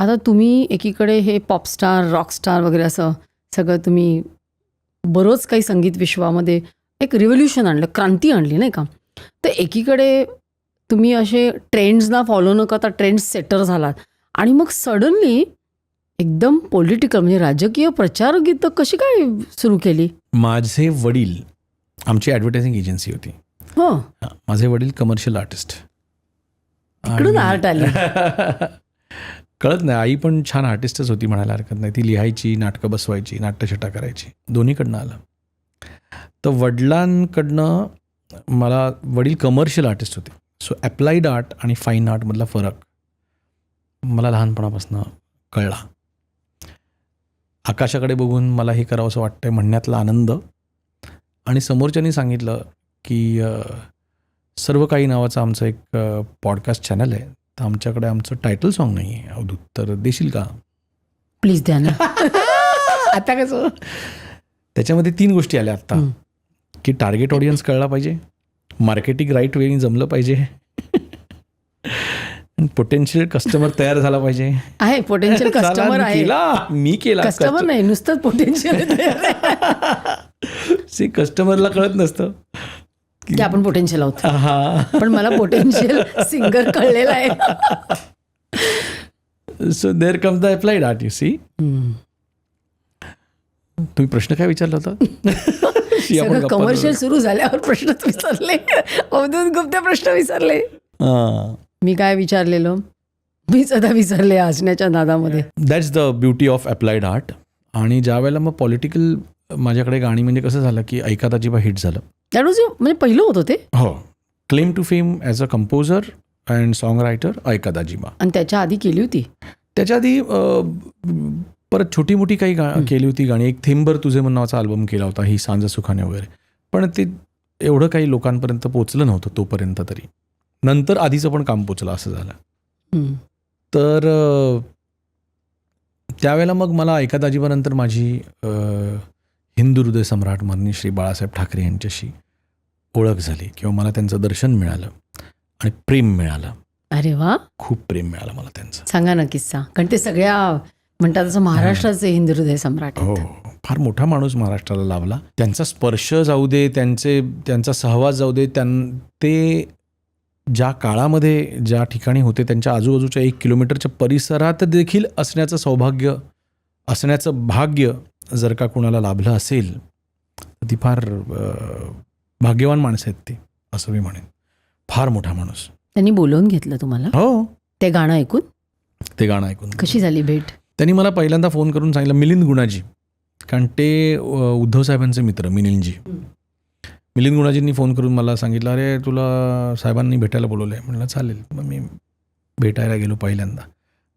आता तुम्ही एकीकडे हे पॉपस्टार, रॉकस्टार वगैरे असं सगळं तुम्ही बरंच काही संगीत विश्वामध्ये एक रिव्होल्युशन आणलं, क्रांती आणली नाही का? तर एकीकडे तुम्ही असे ट्रेंड्सना फॉलो न करता ट्रेंड सेटर झालात आणि मग सडनली एकदम पॉलिटिकल म्हणजे राजकीय प्रचार गीतं कशी काय सुरू केली? माझे वडील, आमची ॲडव्हर्टायझिंग एजन्सी होती. हो, माझे वडील कमर्शियल आर्टिस्ट. तिकडून आर्ट आली. कळत नाही, आई पण छान आर्टिस्टच होती म्हणायला हरकत नाही. ती लिहायची, नाटकं बसवायची, नाट्यछटा करायची, दोन्हीकडनं आलं. तर वडिलांकडनं मला, वडील कमर्शियल आर्टिस्ट होते. सो ॲप्लाइड आर्ट आणि फाईन आर्टमधला फरक मला लहानपणापासून कळला. आकाशाकडे बघून मला हे करावं असं वाटतंय म्हणण्यातला आनंद, आणि समोरच्यांनी सांगितलं की सर्व काही नावाचं आमचं एक पॉडकास्ट चॅनल आहे, तर आमच्याकडे आमचं टायटल सॉन्ग नाही आहे अवधूत, तर देशील का? प्लीज द्या ना. आता कसं, त्याच्यामध्ये 3 गोष्टी आल्या आत्ता, की टार्गेट ऑडियन्स कळला पाहिजे, मार्केटिंग राईट वेळी जमलं पाहिजे, पोटेन्शियल कस्टमर तयार झाला पाहिजे. आहे पोटेन्शियल कस्टमर आहे. मी केला कस्टमर नाही, नुसतंच पोटेन्शियल कस्टमरला कळत नसतं की आपण पोटेन्शियल आहोत. हा, पण मला पोटेन्शियल सिंगर कळलेला आहे. So there comes the applied art. You see, तुम्ही प्रश्न काय विचारला होता? कमर्शियल सुरू झाल्यावर प्रश्नच विसरले. अवधूत गुप्ता प्रश्न विसरले. मी काय विचारलेलो मी सध्या विसरले हसण्याच्या नादामध्ये. That's the beauty of applied art. आणि ज्या वेळेला मग पॉलिटिकल माझ्याकडे गाणी, म्हणजे कसं झालं की ऐका दाजीबा हिट झालं. दॅट वॉज म्हणजे पहिलं होतं ते. हो, claim to fame as a composer and song writer Aika Dajiba. आणि त्याच्या आधी केली होती. त्याच्या आधी परत छोटी मोठी काही केली होती गाणी. एक थेंबर तुझे मन नावाचा अल्बम केला होता, ही सांज सुखाने वगैरे, पण ते एवढं काही लोकांपर्यंत पोचलं नव्हतं तोपर्यंत. तरी नंतर आधीचं पण काम पोचलं, असं झालं. तर त्यावेळेला मग मला ऐका दाजीबानंतर माझी हिंदू हृदय सम्राट माननीय श्री बाळासाहेब ठाकरे यांच्याशी ओळख झाली, किंवा मला त्यांचं दर्शन मिळालं आणि प्रेम मिळालं. अरे वा, खूप प्रेम मिळालं मला त्यांचं. सांगा ना किस्सा. कारण ते सगळ्या म्हणतात तसं महाराष्ट्राचे हिंदू हृदय सम्राट. हो, फार मोठा माणूस महाराष्ट्राला लाभला. त्यांचा स्पर्श जाऊ दे, त्यांचा सहवास जाऊ दे, ते ज्या काळामध्ये ज्या ठिकाणी होते त्यांच्या आजूबाजूच्या 1 किलोमीटरच्या परिसरात देखील असण्याचं भाग्य जर का कोणाला लाभलं असेल तर ती फार भाग्यवान माणसं आहेत ते, असं मी म्हणेन. फार मोठा माणूस. त्यांनी बोलवून घेतलं तुम्हाला? हो, ते गाणं ऐकून. कशी झाली भेट? त्यांनी मला पहिल्यांदा फोन करून सांगितलं, मिलिंद गुणाजी, कारण ते उद्धव साहेबांचे मित्र मिलिंदजी. मिलिंद गुणाजींनी फोन करून मला सांगितलं, अरे तुला साहेबांनी भेटायला बोलवलं आहे. म्हटलं चालेल. मग मी भेटायला गेलो पहिल्यांदा.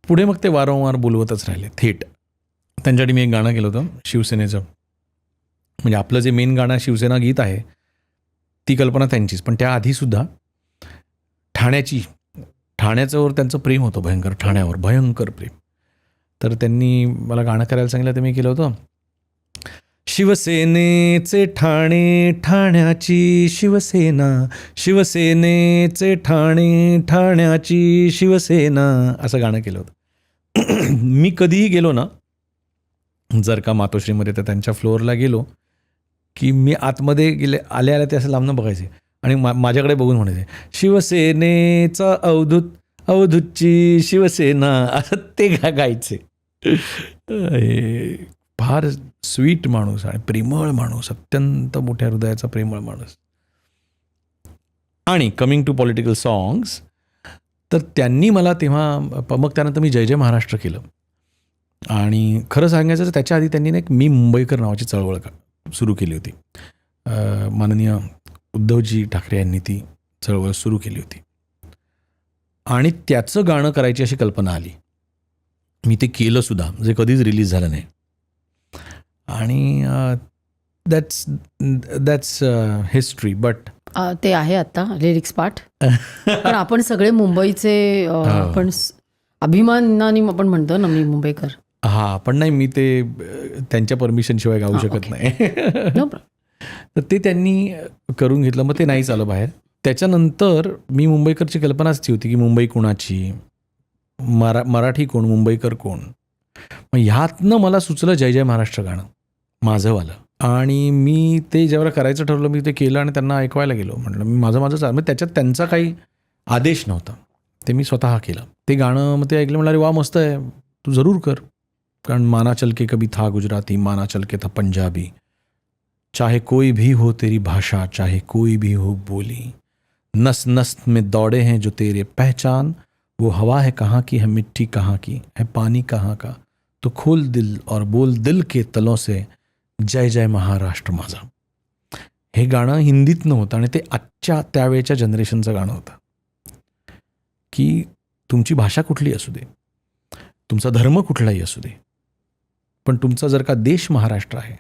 पुढे मग ते वारंवार बोलवतच राहिले थेट. त्यांच्यासाठी मी एक गाणं केलं होतं शिवसेनेचं, म्हणजे आपलं जे मेन गाणं शिवसेना गीत आहे ती कल्पना त्यांचीच, पण त्याआधीसुद्धा ठाण्याच्यावर त्यांचं प्रेम होतं भयंकर, ठाण्यावर भयंकर प्रेम. तर त्यांनी मला गाणं करायला सांगितलं, तर मी केलं होतं, शिवसेनेचे ठाणे ठाण्याची शिवसेना, शिवसेनेचे ठाणे ठाण्याची शिवसेना, असं गाणं केलं होतं. मी कधीही गेलो ना, जर का मातोश्रीमध्ये, तर त्यांच्या फ्लोअरला गेलो की मी आतमध्ये आल्या ते असं लांबनं बघायचे आणि माझ्याकडे बघून म्हणायचे, शिवसेनेचा अवधूत, अवधूतची शिवसेना, असं ते गायचे. फार स्वीट माणूस आणि प्रेमळ माणूस, अत्यंत मोठ्या हृदयाचा प्रेमळ माणूस. आणि कमिंग टू पॉलिटिकल सॉंग्स, तर त्यांनी मला तेव्हा, मग त्यानंतर मी जय जय महाराष्ट्र केलं. आणि खरं सांगायचं तर त्याच्या आधी त्यांनी एक मी मुंबईकर नावाची चळवळ सुरू केली होती. माननीय उद्धवजी ठाकरे यांनी ती चळवळ सुरू केली होती आणि त्याचं गाणं करायची अशी कल्पना आली. मी ते केलं सुद्धा, जे कधीच रिलीज झालं नाही. आणि दॅट्स हिस्ट्री. बट ते आहे आता लिरिक्स पाठ. पण आपण सगळे मुंबईचे, आपण अभिमानाने आपण म्हणतो ना, मी मुंबईकर. हां, पण नाही, मी ते त्यांच्या परमिशनशिवाय गाऊ शकत नाही. तर ते त्यांनी करून घेतलं, मग ते नाहीच आलं बाहेर. त्याच्यानंतर मी मुंबईकरची कल्पनाच ती होती की मुंबई कुणाची, मराठी कोण, मुंबईकर कोण. मग ह्यातनं मला सुचलं जय जय महाराष्ट्र गाणं माझंवालं. आणि मी ते जेव्हा करायचं ठरवलं मी ते केलं आणि त्यांना ऐकवायला गेलो. म्हटलं मी माझं मग त्याच्यात त्यांचा काही आदेश नव्हता, ते मी स्वतः केलं ते गाणं. मग ते ऐकलं, म्हटलं अरे वा मस्त आहे, तू जरूर कर. कारण माना चल के कभी था गुजराती, माना चल के था पंजाबी, चाहे कोई भी हो तेरी भाषा, चाहे कोई भी हो बोली, नस नस में दौड़े हैं जो तेरे पहचान, वो हवा है कहाँ की, है मिट्टी कहाँ की, है पानी कहाँ का, तो खोल दिल और बोल दिल के तलों से जय जय महाराष्ट्र माझा. हे गाणं हिंदीतनं होतं आणि ते आजच्या त्यावेळच्या जनरेशनचं गाणं होतं. की तुमची भाषा कुठली असू दे, तुमचा धर्म कुठलाही असू दे, पण तुमचा जर का देश महाराष्ट्र आहे,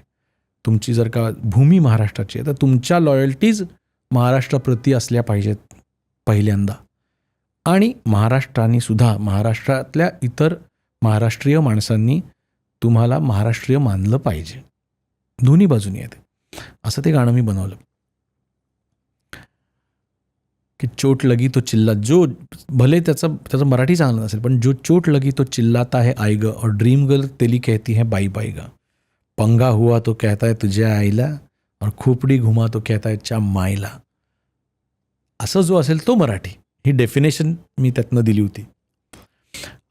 तुमची जर का भूमी महाराष्ट्राची आहे, तर तुमच्या लॉयल्टीज महाराष्ट्राप्रती असल्या पाहिजेत पहिल्यांदा. आणि महाराष्ट्राने सुद्धा, महाराष्ट्रातल्या इतर महाराष्ट्रीय माणसांनी तुम्हाला महाराष्ट्रीय मानलं पाहिजे. दोन्ही बाजूनी आहे ते. असं ते गाणं मी बनवलं की चोट लगी तो चिल्ला, जो भले त्याचं मराठी चांगलं नसेल, पण जो चोट लगी तो चिल्लाता है आई ग, और ड्रीम गर्ल तेली कहती है बाई बाई ग, पंगा हुआ तो कहता है तुझ्या आईला, और खोपडी घुमा तो कहता है च्या माईला. असं जो असेल तो मराठी. ही डेफिनेशन मी त्यातनं दिली होती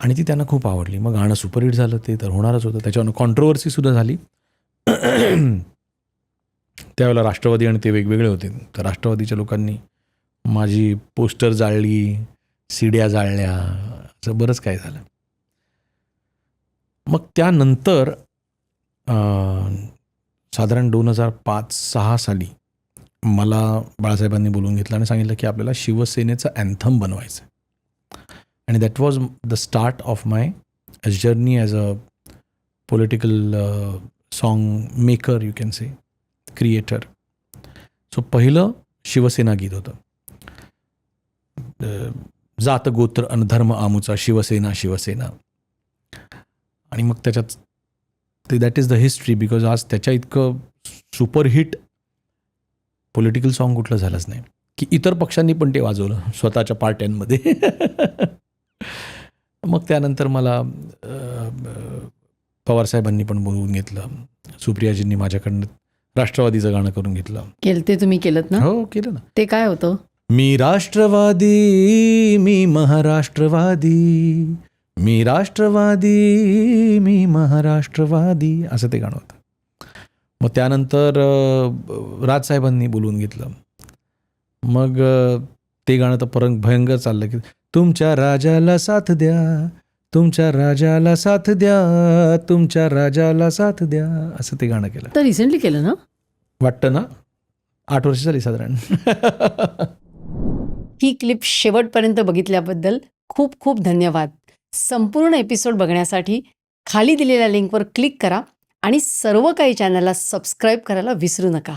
आणि ती त्यांना खूप आवडली. मग गाणं सुपरहिट झालं, ते तर होणारच होतं. त्याच्यावर कॉन्ट्रोवर्सीसुद्धा झाली. त्यावेळेला राष्ट्रवादी आणि ते वेगवेगळे होते, तर राष्ट्रवादीच्या लोकांनी माझी पोस्टर जाळली, सीड्या जाळल्या, असं बरंच काय झालं. मग त्यानंतर साधारण 2005-06 साली मला बाळासाहेबांनी बोलवून घेतलं आणि सांगितलं की आपल्याला शिवसेनेचं अँथम बनवायचं. आणि that was the start of my journey as a political song maker, you can say, creator. So पहिलं शिवसेना गीत होतं, जात गोत्र अनधर्म आमुचा, शिवसेना शिवसेना. आणि मग त्याच्यात ते that is the history, because आज त्याच्या इतकं सुपरहिट पॉलिटिकल सॉन्ग कुठलं झालंच नाही, की इतर पक्षांनी पण ते वाजवलं स्वतःच्या पार्ट्यांमध्ये. मग त्यानंतर मला पवारसाहेबांनी पण बोलवून घेतलं, सुप्रियाजींनी माझ्याकडनं राष्ट्रवादीचं गाणं करून घेतलं. ते तुम्ही केलं ना? हो, केलं ना. ते काय होतं? मी राष्ट्रवादी, मी महाराष्ट्रवादी, मी राष्ट्रवादी, मी महाराष्ट्रवादी, असं ते गाणं होतं. मग त्यानंतर राजसाहेबांनी बोलवून घेतलं. मग ते गाणं तर परत भयंकर चाललं की तुमच्या राजाला साथ द्या, तुमच्या राजाला साथ द्या, तुमच्या राजाला साथ द्या, असं ते गाणं केलं. तर रिसेंटली केलं ना वाटतं ना? 8 वर्ष झाली साधारण. ही क्लिप शेवटपर्यंत बघितल्याबद्दल खूप खूप धन्यवाद. संपूर्ण एपिसोड बघण्यासाठी खाली दिलेल्या लिंकवर क्लिक करा आणि सर्व काही चॅनलला सबस्क्राईब करायला विसरू नका.